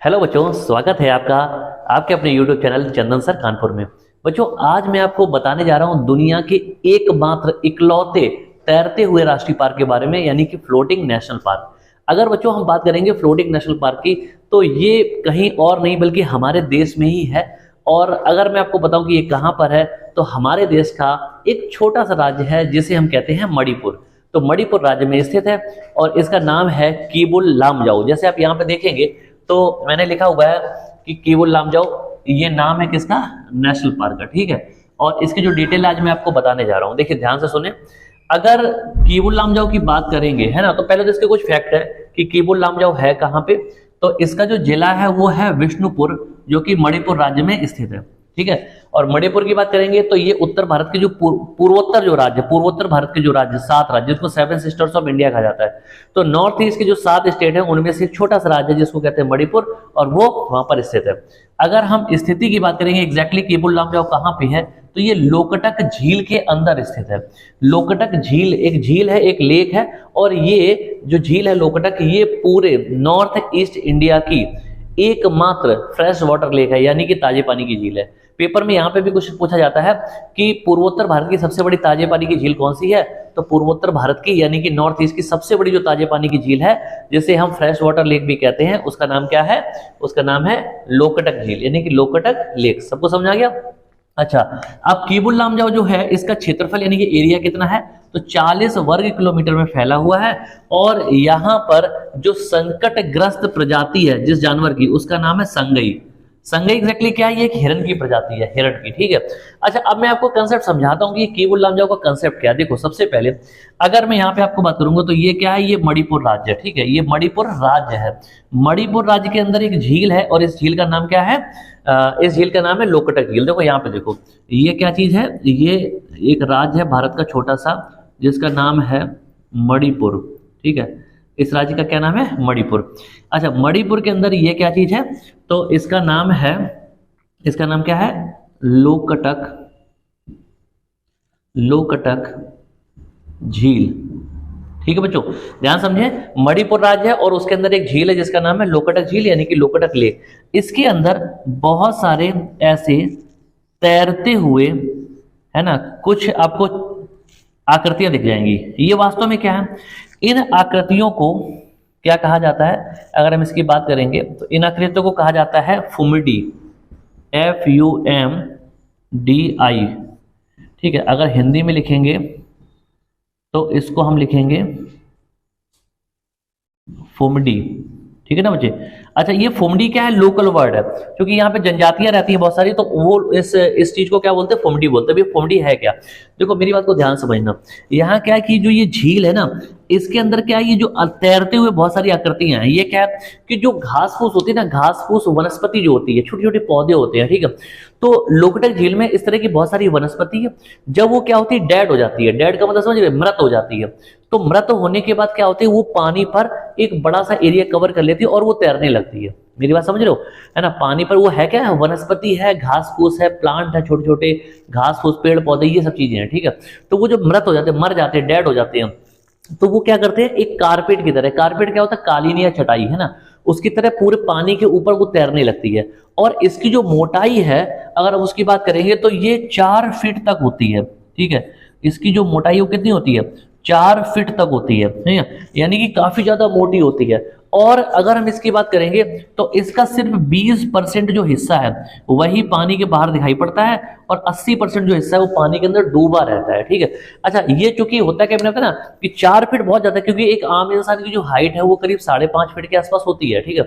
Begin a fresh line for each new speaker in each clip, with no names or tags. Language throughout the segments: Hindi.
हेलो बच्चों, स्वागत है आपका आपके अपने YouTube चैनल चंदन सर कानपुर में। बच्चों, आज मैं आपको बताने जा रहा हूं दुनिया के एकमात्र इकलौते तैरते हुए राष्ट्रीय पार्क के बारे में, यानी कि फ्लोटिंग नेशनल पार्क। अगर बच्चों हम बात करेंगे फ्लोटिंग नेशनल पार्क की, तो ये कहीं और नहीं बल्कि हमारे देश में ही है। और अगर मैं आपको बताऊं कि ये कहाँ पर है, तो हमारे देश का एक छोटा सा राज्य है जिसे हम कहते हैं मणिपुर। तो मणिपुर राज्य में स्थित है और इसका नाम है कीबुल लामजाओ। जैसे आप यहाँ पे देखेंगे तो मैंने लिखा हुआ है कि कीबुल लामजाओ, ये नाम है किसका, नेशनल पार्क का। ठीक है, और इसकी जो डिटेल आज मैं आपको बताने जा रहा हूँ, देखिए ध्यान से सुने। अगर कीबुल लामजाओ की बात करेंगे, है ना, तो पहले तो इसके कुछ फैक्ट है कि कीबुल लामजाओ है कहाँ पे। तो इसका जो जिला है वो है विष्णुपुर, जो कि मणिपुर राज्य में स्थित है। ठीक है, और मणिपुर की बात करेंगे तो ये उत्तर भारत के जो पूर्वोत्तर जो राज्य, पूर्वोत्तर भारत के जो राज्य 7 राज्य, जिसको 7 सिस्टर्स ऑफ इंडिया कहा जाता है। तो नॉर्थ ईस्ट के जो 7 स्टेट हैं उनमें से एक छोटा सा राज्य जिसको कहते हैं मणिपुर, और वो वहां पर स्थित है। अगर हम स्थिति की बात करेंगे एग्जैक्टली कीबुल लामजाओ कहाँ पे है, तो ये लोकटक झील के अंदर स्थित है। लोकटक झील एक झील है, एक लेक है, और ये जो झील है लोकटक, ये पूरे नॉर्थ ईस्ट इंडिया की एकमात्र फ्रेश वाटर लेक है, यानी कि ताजे पानी की झील है। पेपर में यहाँ पे भी कुछ पूछा जाता है कि पूर्वोत्तर भारत की सबसे बड़ी ताजे पानी की झील कौन सी है, तो पूर्वोत्तर भारत की यानी कि नॉर्थ ईस्ट की सबसे बड़ी जो ताजे पानी की झील है, जिसे हम फ्रेश वाटर लेक भी कहते हैं, उसका नाम क्या है, उसका नाम है लोकटक झील, यानी कि लोकटक लेक। सबको समझ आ गया? अच्छा, अब कीबुल लामजाओ जो है, इसका क्षेत्रफल यानी कि एरिया कितना है, तो 40 वर्ग किलोमीटर में फैला हुआ है। और यहाँ पर जो संकटग्रस्त प्रजाति है जिस जानवर की, उसका नाम है संगई। संगई एग्जैक्टली क्या है, ये एक हिरण की प्रजाति है, हिरण की। ठीक है, अच्छा अब मैं आपको कंसेप्ट समझाता हूँ कि कीबुल लामजाओ का कंसेप्ट क्या है। देखो, सबसे पहले अगर मैं यहाँ पे आपको बात करूंगा तो ये क्या है, ये मणिपुर राज्य है। ठीक है, ये मणिपुर राज्य है। मणिपुर राज्य के अंदर एक झील है और इस झील का नाम क्या है, इस झील का नाम है लोकटक झील। देखो यहाँ पे देखो, ये क्या चीज है, ये एक राज्य है भारत का छोटा सा, जिसका नाम है मणिपुर। ठीक है, इस राज्य का क्या नाम है, मणिपुर। अच्छा, मणिपुर के अंदर ये क्या चीज है, तो इसका नाम है, इसका नाम क्या है, लोकटक, लोकटक झील। ठीक है बच्चों, ध्यान समझे, मणिपुर राज्य है और उसके अंदर एक झील है जिसका नाम है लोकटक झील, यानी कि लोकटक लेक। इसके अंदर बहुत सारे ऐसे तैरते हुए, है ना, कुछ आपको आकृतियां दिख जाएंगी। ये वास्तव में क्या है, इन आकृतियों को क्या कहा जाता है, अगर हम इसकी बात करेंगे तो इन आकृतियों को कहा जाता है फुमडी, FUMDI। ठीक है, अगर हिंदी में लिखेंगे तो इसको हम लिखेंगे फुमडी। ठीक है ना बच्चे? अच्छा, ये फुमडी क्या है, लोकल वर्ड है, क्योंकि यहाँ पे जनजातियां रहती हैं बहुत सारी, तो वो इस चीज को क्या बोलते हैं, फुमडी बोलते हैं। ये फुमडी है क्या, देखो मेरी बात को ध्यान समझना। यहाँ क्या है कि जो ये झील है ना, इसके अंदर क्या है, ये जो तैरते हुए बहुत सारी आकृतियां हैं। ये क्या है कि जो घास फूस होती है ना, घास फूस वनस्पति जो होती है, छोटे छोटे पौधे होते हैं। ठीक है, तो लोकटक झील में इस तरह की बहुत सारी वनस्पति है। जब वो क्या होती है, डेड हो जाती है, डेड का मतलब समझ रहे, मृत हो जाती है। तो मृत होने के बाद क्या होती है, वो पानी पर एक बड़ा सा एरिया कवर कर लेती है और वो तैरने लगती है। मेरी बात समझ रहे हो, है ना, पानी पर वो है क्या है, वनस्पति है, घास फूस है, प्लांट है, छोटे छोटे घास फूस, पेड़ पौधे, ये सब चीजें हैं। ठीक है, तो वो जब मृत हो जाते हैं, मर जाते हैं, डेड हो जाते हैं, तो वो क्या करते हैं, एक कारपेट की तरह, कारपेट क्या होता है, कालीन या चटाई, है ना, उसकी तरह पूरे पानी के ऊपर वो तैरने लगती है। और इसकी जो मोटाई है, अगर हम उसकी बात करेंगे तो ये 4 फीट तक होती है। ठीक है, इसकी जो मोटाई वो कितनी होती है, 4 फीट तक होती है, यानी कि काफी ज्यादा मोटी होती है। और अगर हम इसकी बात करेंगे तो इसका सिर्फ 20% जो हिस्सा है वही पानी के बाहर दिखाई पड़ता है, और 80% जो हिस्सा है वो पानी के अंदर डूबा रहता है। ठीक है, अच्छा, ये चूंकि होता है क्या, मैंने बताया ना कि 4 फीट बहुत ज्यादा है, क्योंकि एक आम इंसान की जो हाइट है वो करीब 5.5 फीट के आसपास होती है। ठीक है,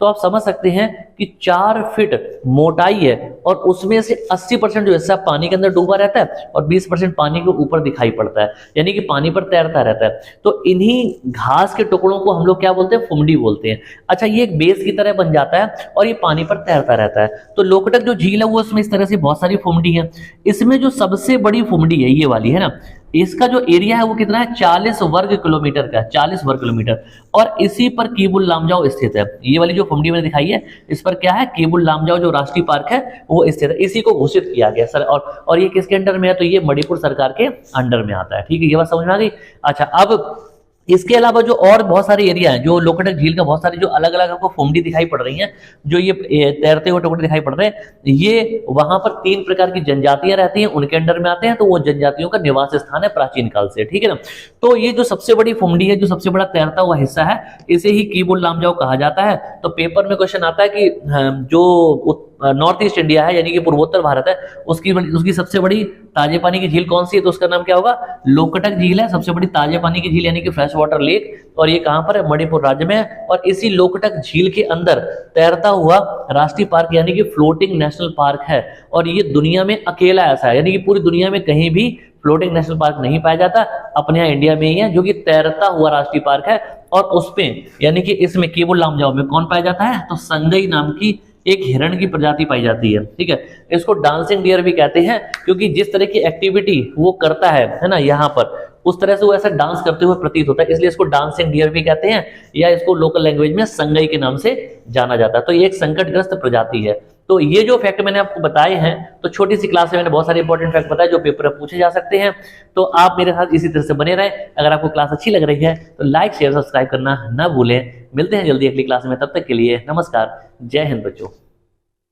तो आप समझ सकते हैं कि 4 फीट मोटाई है और उसमें से 80% जो हिस्सा पानी के अंदर डूबा रहता है और 20% पानी के ऊपर दिखाई पड़ता है, यानी कि पानी पर तैरता रहता है। तो इन्हीं घास के टुकड़ों को हम लोग क्या बोलते हैं, फुमडी बोलते हैं। अच्छा, ये एक बेस की तरह बन जाता है और ये पानी पर तैरता रहता है। तो लोकटक जो झील है वो इसमें इस तरह से बहुत सारी फुमडी है। इसमें जो सबसे बड़ी फुमडी है, ये वाली है ना, इसका जो एरिया है वो कितना है, 40 वर्ग किलोमीटर का, 40 वर्ग किलोमीटर। और इसी पर कीबुल लामजाओ स्थित है। ये वाली जो फुमडी मैंने दिखाई है, इस पर क्या है, कीबुल लामजाओ जो राष्ट्रीय पार्क है वो स्थित है। इसी को घोषित किया गया सर। और ये किसके अंडर में है, तो ये मणिपुर सरकार के अंडर में आता है। ठीक है, ये बात समझ में आ गई। अच्छा, अब इसके अलावा जो और बहुत सारे एरिया हैं, जो लोकटक झील का बहुत सारे जो अलग अलग आपको फुमडी दिखाई पड़ रही हैं, जो ये तैरते हुए टुकड़े दिखाई पड़ रहे हैं, ये वहां पर 3 प्रकार की जनजातियां रहती हैं, उनके अंडर में आते हैं। तो वो जनजातियों का निवास स्थान है प्राचीन काल से, ठीक है ना। तो ये जो सबसे बड़ी फुमडी है, जो सबसे बड़ा तैरता हुआ हिस्सा है, इसे ही कीबुल लामजाओ कहा जाता है। तो पेपर में क्वेश्चन आता है कि जो नॉर्थ ईस्ट इंडिया है यानी कि पूर्वोत्तर भारत है, उसकी सबसे बड़ी ताजे पानी की झील कौन सी है, तो उसका नाम क्या होगा, लोकटक झील है, सबसे बड़ी ताजे पानी की झील यानी कि फ्रेश वाटर लेक। और ये कहां पर है, मणिपुर राज्य में है। और इसी लोकटक झील के अंदर तैरता हुआ राष्ट्रीय पार्क यानी कि फ्लोटिंग नेशनल पार्क है। और ये दुनिया में अकेला ऐसा है, यानी कि पूरी दुनिया में कहीं भी फ्लोटिंग नेशनल पार्क नहीं पाया जाता, अपने यहाँ इंडिया में ही है, जो कि तैरता हुआ राष्ट्रीय पार्क है। और उसमें यानी कि इसमें केबुल लामजाओ में कौन पाया जाता है, तो संगई नाम की एक हिरण की प्रजाति पाई जाती है, ठीक है। इसको डांसिंग डियर भी कहते हैं, क्योंकि जिस तरह की एक्टिविटी वो करता है ना, यहाँ पर उस तरह से वो ऐसा डांस करते हुए प्रतीत होता है, इसलिए इसको डांसिंग डियर भी कहते हैं, या इसको लोकल लैंग्वेज में संगई के नाम से जाना जाता है। तो ये एक संकटग्रस्त प्रजाति है। तो ये जो फैक्ट मैंने आपको बताए हैं, तो छोटी सी क्लास में मैंने बहुत सारे इंपॉर्टेंट फैक्ट बताए जो पेपर में पूछे जा सकते हैं। तो आप मेरे साथ इसी तरह से बने रहें। अगर आपको क्लास अच्छी लग रही है तो लाइक शेयर सब्सक्राइब करना ना भूलें। मिलते हैं जल्दी अगली क्लास में, तब तक के लिए नमस्कार, जय हिंद बच्चों।